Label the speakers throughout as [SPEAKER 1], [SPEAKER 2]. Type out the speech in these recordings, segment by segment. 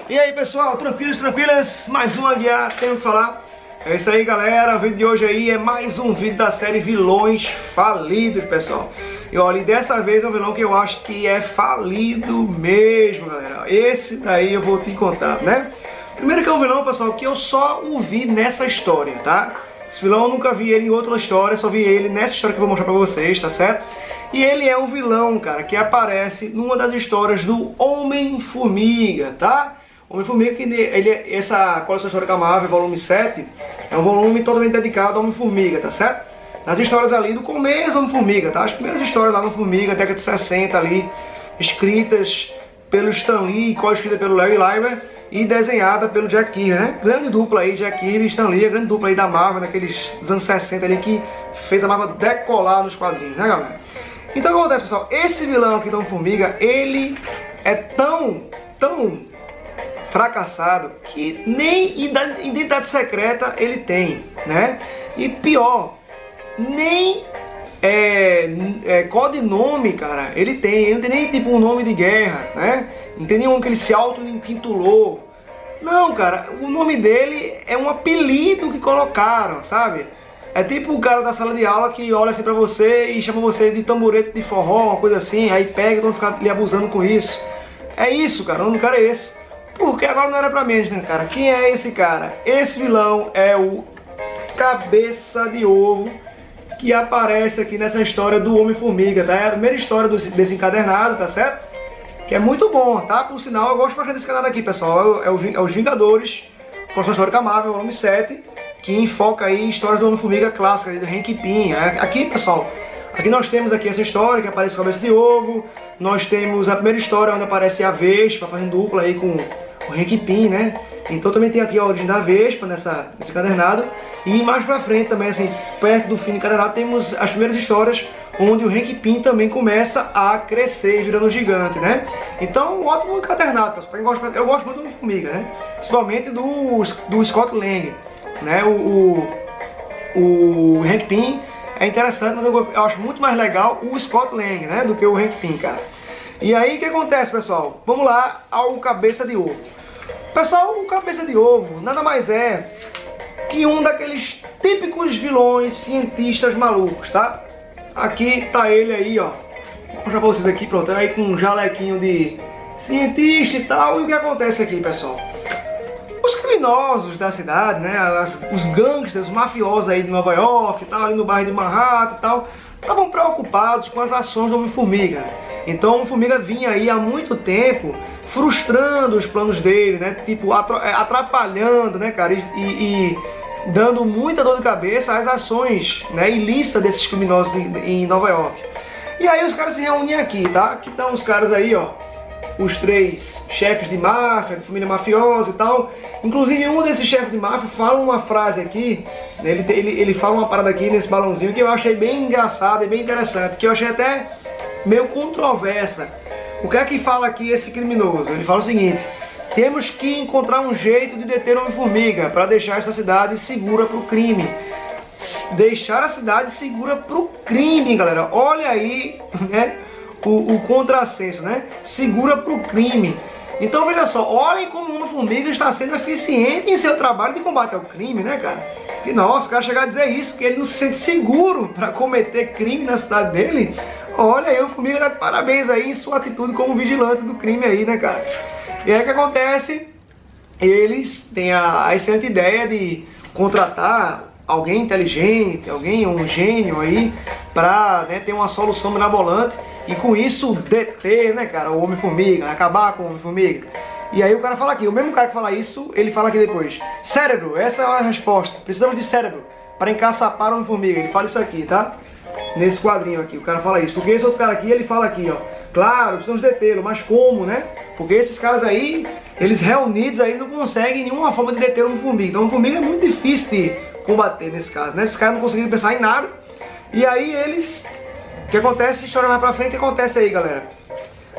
[SPEAKER 1] E aí pessoal, tranquilos, tranquilas? Mais um Aguiar, tenho que falar. É isso aí galera, o vídeo de hoje aí é mais um vídeo da série Vilões Falidos, pessoal. E olha, dessa vez é um vilão que eu acho que é falido mesmo, galera. Esse daí eu vou te contar, né? Primeiro que é um vilão, pessoal, que eu só o vi nessa história, tá? Esse vilão eu nunca vi ele em outra história, só vi ele nessa história que eu vou mostrar pra vocês, tá certo? E ele é um vilão, cara, que aparece numa das histórias do Homem-Formiga, tá? Homem-Formiga, que essa coleção histórica Marvel, volume 7, é um volume totalmente dedicado ao Homem-Formiga, tá certo? Nas histórias ali do começo do Homem-Formiga, tá? As primeiras histórias lá no Formiga, década de 60 ali, escritas pelo Stan Lee, co-escrita pelo Larry Lieber e desenhada pelo Jack Kirby, né? Grande dupla aí, Jack Kirby e Stan Lee, a grande dupla aí da Marvel, naqueles anos 60 ali, que fez a Marvel decolar nos quadrinhos, né galera? Então o que acontece, pessoal? Esse vilão aqui do Homem-Formiga, ele é tão fracassado que nem identidade secreta ele tem, né? E pior, nem codinome, cara, ele tem. Ele não tem nem tipo um nome de guerra, né? Não tem nenhum que ele se auto-intitulou. Não, cara, o nome dele é um apelido que colocaram, sabe? É tipo o cara da sala de aula que olha assim pra você e chama você de tamborete de forró, uma coisa assim, aí pega e vão ficar lhe abusando com isso. É isso, cara, o nome do cara é esse. Porque agora não era pra mim, né, cara? Quem é esse cara? Esse vilão é o Cabeça de Ovo, que aparece aqui nessa história do Homem-Formiga, tá? É a primeira história desse encadernado, tá certo? Que é muito bom, tá? Por sinal, eu gosto bastante desse encadernado aqui, pessoal. É os Vingadores, coleção histórica Marvel, volume 7, que enfoca aí histórias do Homem-Formiga clássica, do Hank Pym. Aqui, pessoal, aqui nós temos aqui essa história que aparece Cabeça de Ovo. Nós temos a primeira história onde aparece a Vespa fazendo dupla aí com o Hank Pym, né? Então também tem aqui a origem da Vespa nesse encadernado. E mais pra frente também, assim, perto do fim do encadernado, temos as primeiras histórias onde o Hank Pym também começa a crescer, virando um gigante, né? Então, um ótimo encadernado, pessoal. Eu gosto muito do Homem-Formiga, né? Principalmente do Scott Lang, né? O Hank Pym é interessante, mas eu acho muito mais legal o Scott Lang, né? Do que o Hank Pym, cara. E aí, o que acontece, pessoal? Vamos lá ao Cabeça de Ovo. Pessoal, o Cabeça de Ovo nada mais é que um daqueles típicos vilões cientistas malucos, tá? Aqui tá ele aí, ó. Vou mostrar pra vocês aqui, pronto. Aí com um jalequinho de cientista e tal. E o que acontece aqui, pessoal? Os criminosos da cidade, né? Os gangsters, os mafiosos aí de Nova York e tal, ali no bairro de Manhattan e tal, estavam preocupados com as ações do Homem-Formiga. Então o Homem-Formiga vinha aí há muito tempo frustrando os planos dele, né? Tipo, atrapalhando, né, cara? E dando muita dor de cabeça às ações, né, ilícitas desses criminosos em Nova York. E aí os caras se reúnem aqui, tá? Aqui estão os caras aí, ó. Os 3 chefes de máfia, de família mafiosa e tal. Inclusive um desses chefes de máfia fala uma frase aqui, né? Ele fala uma parada aqui nesse balãozinho que eu achei bem engraçada e bem interessante, que eu achei até meio controversa. O que é que fala aqui esse criminoso? Ele fala o seguinte: temos que encontrar um jeito de deter o Homem-Formiga para deixar essa cidade segura para o crime. Deixar a cidade segura para o crime, galera. Olha aí, né? O contrassenso, né? Segura para o crime. Então veja só, olhem como o Homem-Formiga está sendo eficiente em seu trabalho de combate ao crime, né, cara? Que nossa, o cara chegar a dizer isso, que ele não se sente seguro para cometer crime na cidade dele. Olha aí, o Formiga dá de parabéns aí em sua atitude como vigilante do crime aí, né, cara? E aí o que acontece? Eles têm a excelente ideia de contratar alguém inteligente, um gênio aí, pra, né, ter uma solução mirabolante e com isso deter, né, cara, o Homem-Formiga, acabar com o Homem-Formiga. E aí o cara fala aqui, o mesmo cara que fala isso, ele fala aqui depois: cérebro, essa é a resposta, precisamos de cérebro para encaçapar o Homem-Formiga. Ele fala isso aqui, tá? Nesse quadrinho aqui, o cara fala isso. Porque esse outro cara aqui, ele fala aqui, ó: claro, precisamos detê-lo, mas como, né? Porque esses caras aí, eles reunidos aí não conseguem nenhuma forma de deter o Homem-Formiga. Então o Homem-Formiga é muito difícil de combater nesse caso, né? Esses caras não conseguiram pensar em nada. E aí eles... O que acontece? História mais pra frente, o que acontece aí, galera?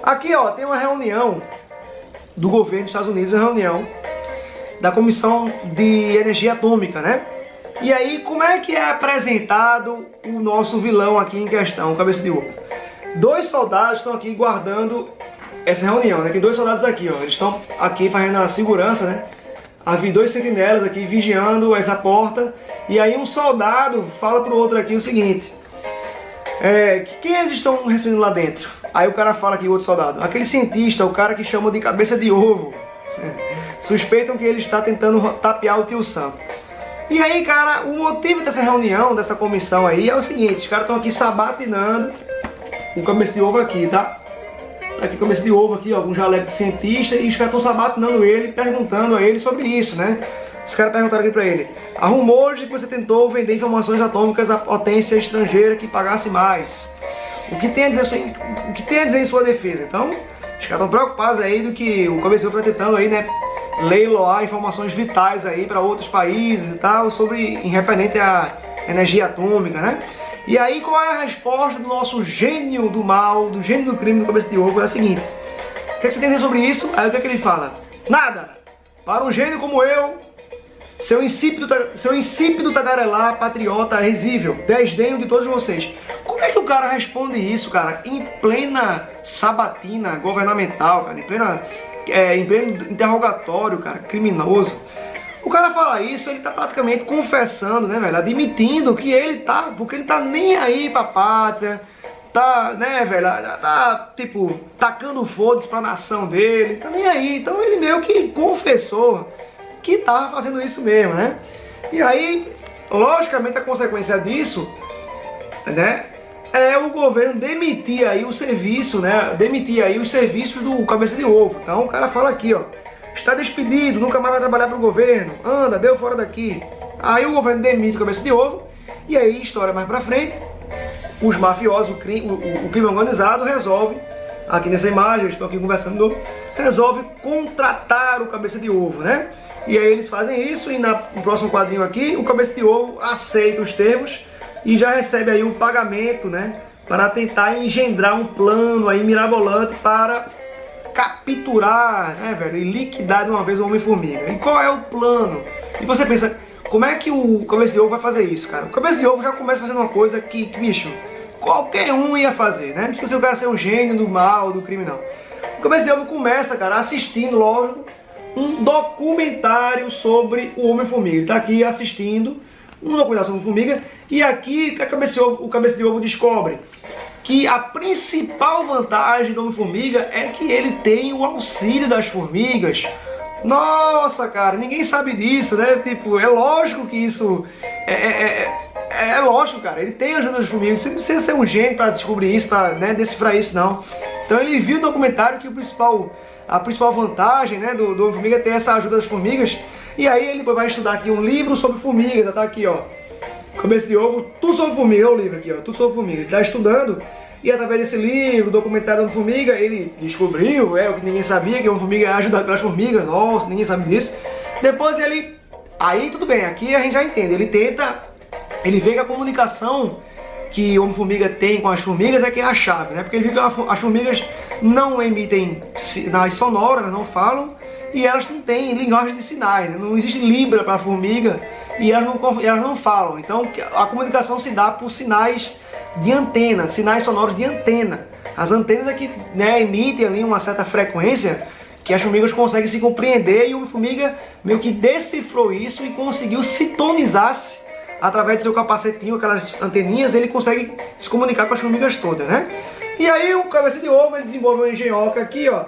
[SPEAKER 1] Aqui, ó, tem uma reunião do governo dos Estados Unidos, uma reunião da Comissão de Energia Atômica, né? E aí, como é que é apresentado o nosso vilão aqui em questão, o Cabeça de Ovo? 2 soldados estão aqui guardando essa reunião, né? Tem 2 soldados aqui, ó. Eles estão aqui fazendo a segurança, né? Havia 2 sentinelas aqui vigiando essa porta. E aí um soldado fala pro outro aqui o seguinte: quem eles estão recebendo lá dentro? Aí o cara fala aqui, o outro soldado: aquele cientista, o cara que chama de Cabeça de Ovo. Suspeitam que ele está tentando tapear o tio Sam. E aí, cara, o motivo dessa reunião, dessa comissão aí, é o seguinte: os caras estão aqui sabatinando o Cabeça de Ovo aqui, tá? Tá aqui Cabeça de Ovo aqui, ó, algum jaleco de cientista, e os caras estão sabatinando ele, perguntando a ele sobre isso, né? Os caras perguntaram aqui pra ele: há rumores de que você tentou vender informações atômicas à potência estrangeira que pagasse mais. O que tem a dizer em sua defesa? Então, os caras estão preocupados aí do que o Cabeça de Ovo está tentando aí, né? Leiloar informações vitais aí para outros países e tal, em referente à energia atômica, né? E aí, qual é a resposta do nosso gênio do mal, do gênio do crime do Cabeça de Ovo? É a seguinte: o que você tem a dizer sobre isso? Aí o que é que ele fala? Nada! Para um gênio como eu, seu insípido tagarelar, patriota risível, desdenho de todos vocês. Como é que o cara responde isso, cara, em plena sabatina governamental, cara, em pleno interrogatório, cara, criminoso? O cara fala isso, ele tá praticamente confessando, né, velho, admitindo que porque ele tá nem aí pra pátria, tá, né, velho, tá, tipo, tacando foda-se pra nação dele, tá nem aí. Então ele meio que confessou que tava fazendo isso mesmo, né? E aí, logicamente, a consequência disso, né, é o governo demitir aí o serviço, né, demitir aí os serviços do Cabeça de Ovo. Então o cara fala aqui, ó: está despedido, nunca mais vai trabalhar para o governo, anda, deu fora daqui. Aí o governo demite o Cabeça de Ovo, e aí, história mais pra frente, os mafiosos, o crime organizado resolve, aqui nessa imagem, eles estão aqui conversando de novo, resolve contratar o Cabeça de Ovo, né? E aí eles fazem isso, e no próximo quadrinho aqui, o Cabeça de Ovo aceita os termos e já recebe aí o pagamento, né, para tentar engendrar um plano aí mirabolante para capturar, né, velho, e liquidar de uma vez o Homem-Formiga. E qual é o plano? E você pensa, como é que o Cabeça de Ovo vai fazer isso, cara? O Cabeça de Ovo já começa fazendo uma coisa que bicho, qualquer um ia fazer, né? Não precisa ser o cara ser um gênio do mal, do crime, não. O Cabeça de Ovo começa, cara, assistindo, lógico, um documentário sobre o Homem-Formiga. Ele tá aqui assistindo um documentário sobre o Formiga, e aqui o Cabeça de Ovo descobre que a principal vantagem do Homem-Formiga é que ele tem o auxílio das formigas. Nossa, cara, ninguém sabe disso, né? Tipo, é lógico que isso é lógico, cara. Ele tem a ajuda das formigas. Você não precisa ser um gênio para descobrir isso, para, né, decifrar isso, não. Então ele viu o documentário que a principal vantagem, né, do Homem-Formiga é ter essa ajuda das formigas. E aí ele vai estudar aqui um livro sobre formigas. Tá aqui, ó, Cabeça de Ovo, tudo sobre formiga. É o livro aqui, ó, tudo sobre formiga. Ele está estudando, e através desse livro, documentário do Formiga, ele descobriu, o que ninguém sabia, que o Formiga é ajudado pelas formigas. Nossa, ninguém sabe disso. Depois aí tudo bem, aqui a gente já entende. Ele vê que a comunicação que o Homem-Formiga tem com as formigas é que é a chave, né? Porque ele vê que as formigas não emitem sinais sonoros, não falam, e elas não têm linguagem de sinais, né? Não existe Libra para a formiga, e elas não falam. Então a comunicação se dá por sinais de antena, sinais sonoros de antena. As antenas é que, né, emitem ali uma certa frequência que as formigas conseguem se compreender, e o Homem-Formiga meio que decifrou isso e conseguiu sintonizar-se através do seu capacetinho, aquelas anteninhas. Ele consegue se comunicar com as formigas todas, né? E aí o Cabeça de Ovo, ele desenvolve uma engenhoca aqui, ó,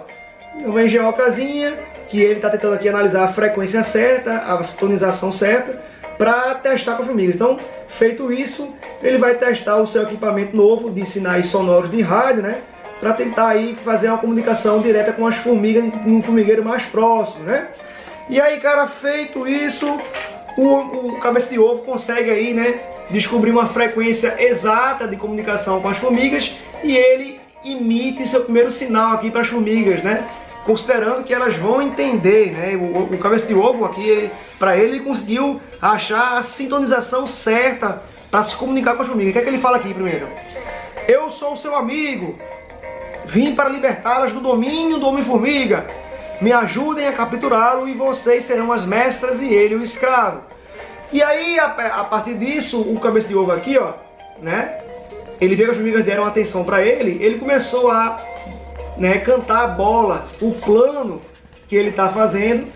[SPEAKER 1] uma engenhocazinha, que ele está tentando aqui analisar a frequência certa, a sintonização certa, para testar com as formigas. Então, feito isso, ele vai testar o seu equipamento novo de sinais sonoros de rádio, né, para tentar aí fazer uma comunicação direta com as formigas num formigueiro mais próximo, né? E aí, cara, feito isso, o Cabeça de Ovo consegue aí, né, descobrir uma frequência exata de comunicação com as formigas, e ele emite seu primeiro sinal aqui para as formigas, né, considerando que elas vão entender, né? O Cabeça de Ovo aqui, para ele conseguiu achar a sintonização certa para se comunicar com as formigas. O que é que ele fala aqui primeiro? Eu sou o seu amigo, vim para libertá-las do domínio do Homem-Formiga. me ajudem a capturá-lo e vocês serão as mestras e ele o escravo. E aí, a partir disso, o cabeça de ovo aqui, ó, né? Ele viu que as formigas deram atenção para ele, ele começou a, né, cantar a bola, o plano que ele está fazendo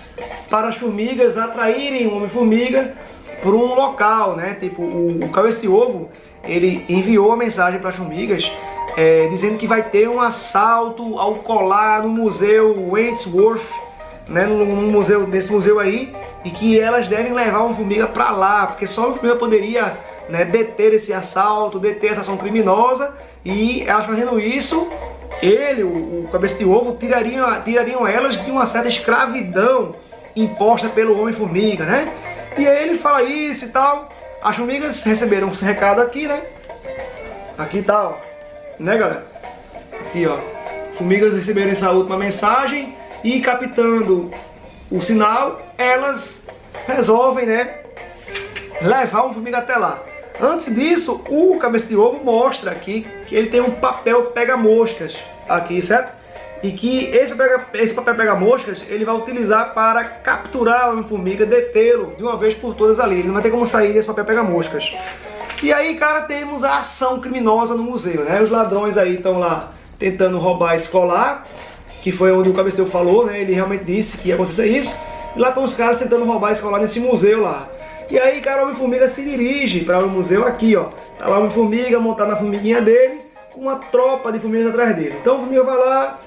[SPEAKER 1] para as formigas atraírem o Homem-Formiga para um local, né? Tipo, o cabeça de ovo, ele enviou a mensagem para as formigas dizendo que vai ter um assalto ao colar no museu Wentworth, né? Nesse museu aí, e que elas devem levar uma formiga para lá, porque só uma formiga poderia, né, deter esse assalto, deter essa ação criminosa, e elas fazendo isso, ele, o cabeça de ovo, tirariam elas de uma certa escravidão imposta pelo Homem-Formiga, né? E aí ele fala isso e tal. As formigas receberam esse recado aqui, né? Aqui tá, ó, né, galera? Aqui, ó, formigas receberam essa última mensagem e, captando o sinal, elas resolvem, né, levar uma formiga até lá. Antes disso, o cabeça de ovo mostra aqui que ele tem um papel pega-moscas aqui, certo? E que esse papel pega-moscas ele vai utilizar para capturar uma formiga, detê-lo de uma vez por todas ali. Ele não vai ter como sair desse papel pega-moscas. E aí, cara, temos a ação criminosa no museu, né? Os ladrões aí estão lá tentando roubar esse colar, que foi onde o cabeça de ovo falou, né? Ele realmente disse que ia acontecer isso. E lá estão os caras tentando roubar esse colar nesse museu lá. E aí, cara, o Homem-Formiga se dirige para o museu aqui, ó. Tá lá o Homem-Formiga montado na formiguinha dele, com uma tropa de formigas atrás dele. Então o Formiga vai lá,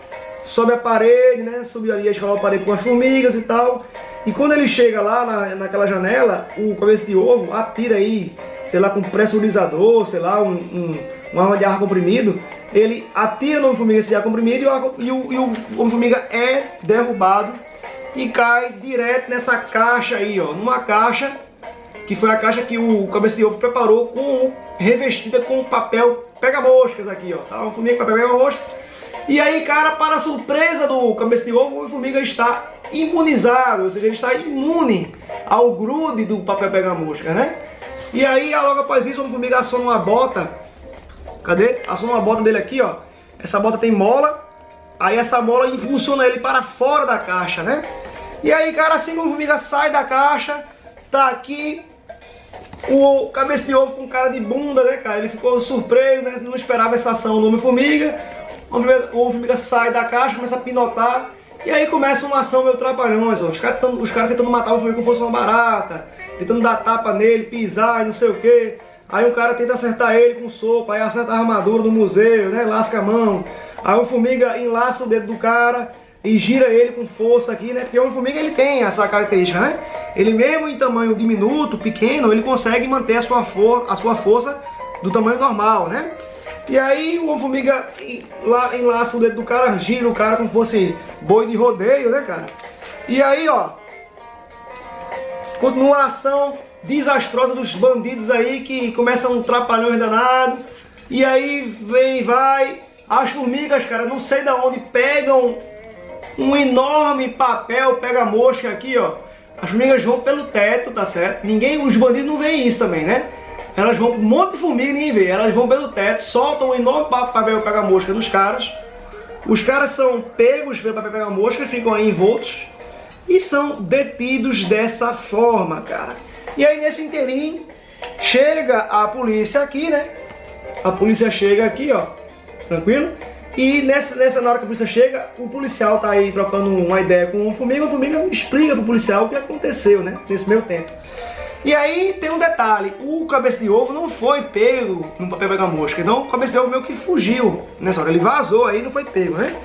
[SPEAKER 1] sobe a parede, né? Sobe ali a escala da parede com as formigas e tal. E quando ele chega lá naquela janela, o cabeça de ovo atira aí, sei lá, com pressurizador, sei lá, uma arma de ar comprimido. Ele atira no Homem-Formiga esse ar comprimido e o Homem-Formiga é derrubado e cai direto nessa caixa aí, ó. Numa caixa que foi a caixa que o cabeça de ovo preparou, revestida com papel pega-moscas aqui, ó. Tá? Uma formiga com papel pega-moscas. E aí, cara, para a surpresa do cabeça de ovo, o formiga está imunizado, ou seja, ele está imune ao grude do papel pega-mosca, né? E aí, logo após isso, o formiga aciona uma bota. Cadê? Aciona uma bota dele aqui, ó. Essa bota tem mola. Aí essa mola impulsiona ele para fora da caixa, né? E aí, cara, assim que o formiga sai da caixa, tá aqui o cabeça de ovo com cara de bunda, né, cara? Ele ficou surpreso, né? Não esperava essa ação do Homem-Formiga. O Homem-Formiga sai da caixa, começa a pinotar. E aí começa uma ação meio trapalhões, ó. Os caras tentando matar o Homem-Formiga como fosse uma barata, tentando dar tapa nele, pisar e não sei o que. Aí um cara tenta acertar ele com soco, aí acerta a armadura do museu, né? Lasca a mão. Aí o Formiga enlaça o dedo do cara e gira ele com força aqui, né? Porque o Homem-Formiga ele tem essa característica, né? Ele mesmo em tamanho diminuto, pequeno, ele consegue manter a sua força do tamanho normal, né? E aí o Homem-Formiga enlaça o dedo do cara, gira o cara como se fosse boi de rodeio, né, cara? E aí, ó, continua a ação desastrosa dos bandidos aí que começam um trapalhão danado. E aí vai, as formigas, cara, não sei de onde pegam um enorme papel pega-mosca aqui, ó. As formigas vão pelo teto, tá certo? Os bandidos não veem isso também, né? Elas vão, um monte de formiga ninguém vê. Elas vão pelo teto, soltam um enorme papel pega-mosca nos caras. Os caras são pegos pelo papel pega-mosca, ficam aí envoltos e são detidos dessa forma, cara. E aí nesse inteirinho chega a polícia aqui, né? A polícia chega aqui, ó, tranquilo? E na hora que a polícia chega, o policial tá aí trocando uma ideia com o Formiga explica pro policial o que aconteceu, né? Nesse meio tempo. E aí tem um detalhe, o cabeça de ovo não foi pego no papel pega-mosca, então o cabeça de ovo meio que fugiu, né? Só que ele vazou aí e não foi pego, né?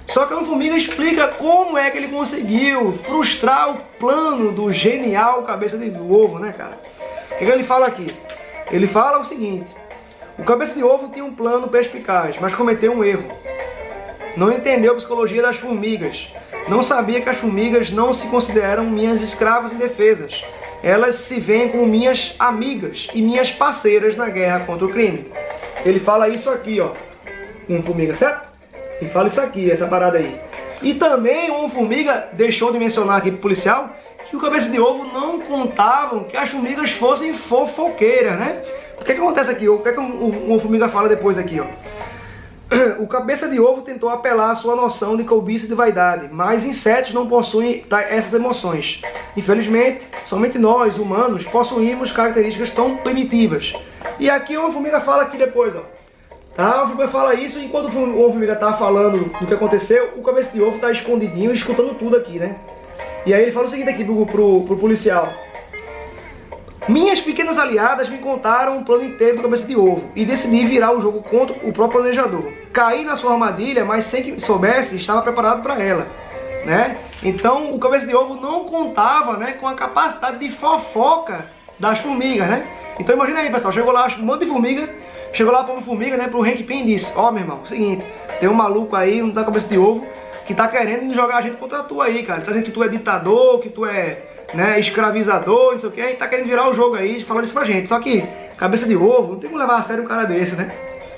[SPEAKER 1] Só que o Formiga explica como é que ele conseguiu frustrar o plano do genial cabeça de ovo, né, cara? O que ele fala aqui? Ele fala o seguinte: o cabeça de ovo tinha um plano perspicaz, mas cometeu um erro. Não entendeu a psicologia das formigas. Não sabia que as formigas não se consideram minhas escravas indefesas. Elas se veem como minhas amigas e minhas parceiras na guerra contra o crime. Ele fala isso aqui, ó, com formiga, certo? Ele fala isso aqui, essa parada aí. E também o Formiga deixou de mencionar aqui pro policial que o cabeça de ovo não contavam que as formigas fossem fofoqueiras, né? O que acontece aqui? O que o Formiga fala depois aqui, ó? O cabeça de ovo tentou apelar à sua noção de cobiça e de vaidade, mas insetos não possuem essas emoções. Infelizmente, somente nós, humanos, possuímos características tão primitivas. E aqui o Homem-Formiga fala aqui depois, ó. Tá? O Homem-Formiga fala isso, e enquanto o Homem-Formiga tá falando do que aconteceu, o cabeça de ovo tá escondidinho, escutando tudo aqui, né? E aí ele fala o seguinte aqui pro policial. Minhas pequenas aliadas me contaram o plano inteiro do cabeça de ovo e decidi virar o jogo contra o próprio planejador. Caí na sua armadilha, mas sem que soubesse, estava preparado para ela, né? Então o cabeça de ovo não contava, né, com a capacidade de fofoca das formigas, né? Então imagina aí, pessoal, chegou lá um monte de formiga, chegou lá para uma formiga, né, pro Hank Pym e disse: ó, meu irmão, é o seguinte, tem um maluco aí, um da cabeça de ovo, que tá querendo jogar a gente contra tu aí, cara. Ele tá dizendo que tu é ditador, que tu é, né, escravizador, não sei o que, e tá querendo virar o jogo aí, falando isso pra gente. Só que, cabeça de ovo, não tem como levar a sério um cara desse, né?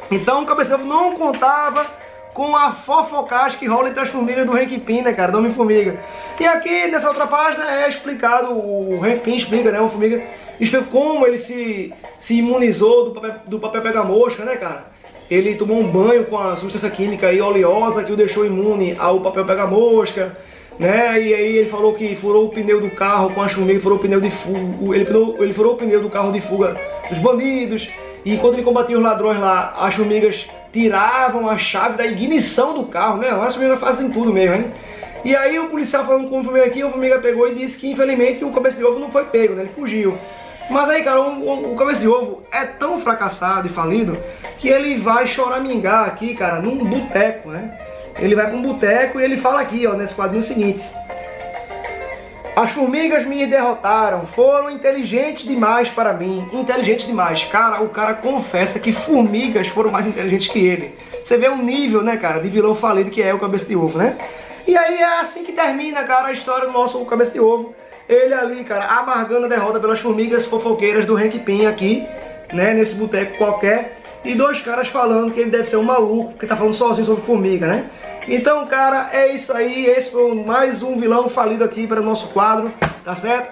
[SPEAKER 1] Então, o cabeça de ovo não contava com a fofocagem que rola entre as formigas do Hank Pym, né, cara, do Homem-Formiga. E aqui, nessa outra página, é explicado, o Hank Pym explica, né, o Formiga explica como ele se imunizou do papel pega-mosca, né, cara? Ele tomou um banho com a substância química aí oleosa que o deixou imune ao papel pega-mosca, né? E aí ele falou que furou o pneu do carro com as formigas, furou o pneu de fuga, ele furou o pneu do carro de fuga dos bandidos. E quando ele combatia os ladrões lá, as formigas tiravam a chave da ignição do carro, né? As formigas fazem tudo mesmo, hein? E aí o policial falando com o Formiga aqui, o Formiga pegou e disse que infelizmente o cabeça de ovo não foi pego, né? Ele fugiu. Mas aí, cara, o cabeça de ovo é tão fracassado e falido que ele vai choramingar aqui, cara, num boteco, né? Ele vai para um boteco e ele fala aqui, ó, nesse quadrinho o seguinte: as formigas me derrotaram, foram inteligentes demais para mim. Inteligentes demais. Cara, o cara confessa que formigas foram mais inteligentes que ele. Você vê um nível, né, cara, de vilão falido que é o cabeça de ovo, né? E aí é assim que termina, cara, a história do nosso cabeça de ovo. Ele ali, cara, amargando a derrota pelas formigas fofoqueiras do Hank Pym aqui, né, nesse boteco qualquer. E dois caras falando que ele deve ser um maluco, que tá falando sozinho sobre formiga, né? Então, cara, é isso aí. Esse foi mais um vilão falido aqui para o nosso quadro, tá certo?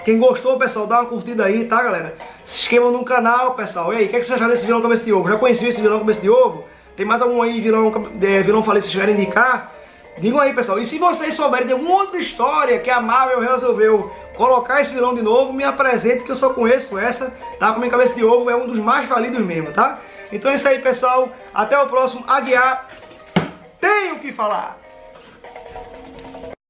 [SPEAKER 1] Quem gostou, pessoal, dá uma curtida aí, tá, galera? Se inscrevam no canal, pessoal. E aí, o que, é que vocês acharam desse vilão cabeça de ovo? Já conheciam esse vilão cabeça de ovo? Tem mais algum aí vilão falido que vocês querem indicar? Digam aí, pessoal. E se vocês souberem de alguma outra história que a Marvel resolveu colocar esse vilão de novo, me apresente, que eu só conheço essa, tá? Com minha cabeça de ovo, é um dos mais falidos mesmo, tá? Então é isso aí, pessoal. Até o próximo. Aguiar. Tenho que falar.